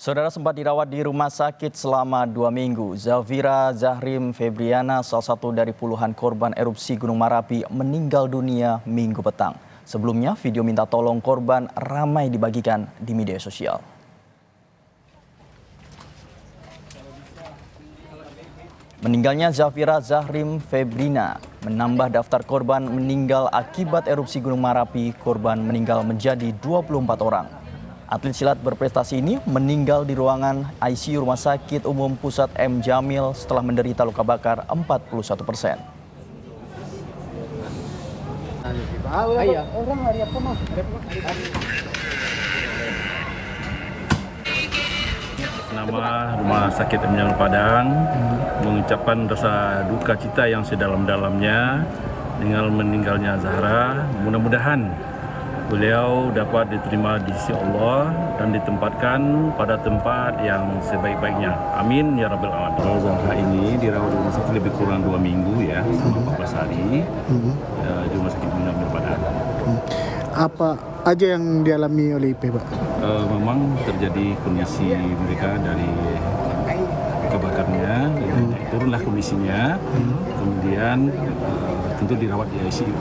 Saudara sempat dirawat di rumah sakit selama 2 minggu. Zafira Zahrim Febriana, salah satu dari puluhan korban erupsi Gunung Merapi, meninggal dunia Minggu petang. Sebelumnya, video minta tolong korban ramai dibagikan di media sosial. Meninggalnya Zafira Zahrim Febrina menambah daftar korban meninggal akibat erupsi Gunung Merapi. Korban meninggal menjadi 24 orang. Atlet silat berprestasi ini meninggal di ruangan ICU Rumah Sakit Umum Pusat M. Jamil setelah menderita luka bakar 41%. Nama Rumah Sakit M. Jamil Padang mengucapkan rasa duka cita yang sedalam-dalamnya dengan meninggalnya Zahra. Mudah-mudahan beliau dapat diterima di sisi Allah dan ditempatkan pada tempat yang sebaik-baiknya. Amin ya rabbal alamin. Zahra ini dirawat di rumah sakit lebih kurang 2 minggu ya, selama 14 hari di rumah sakit M. Jamil Padang. Apa aja yang dialami oleh IP, Pak? Memang terjadi kondisi mereka dari luka bakarnya, turunlah kondisinya, kemudian tentu dirawat di ICU.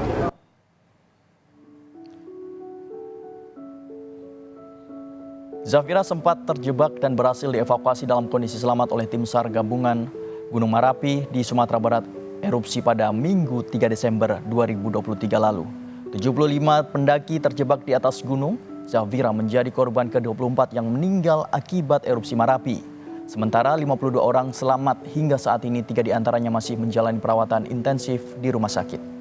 Zafira sempat terjebak dan berhasil dievakuasi dalam kondisi selamat oleh tim SAR gabungan Gunung Merapi di Sumatera Barat erupsi pada Minggu 3 Desember 2023 lalu. 75 pendaki terjebak di atas gunung. Zafira menjadi korban ke-24 yang meninggal akibat erupsi Merapi. Sementara 52 orang selamat hingga saat ini, 3 diantaranya masih menjalani perawatan intensif di rumah sakit.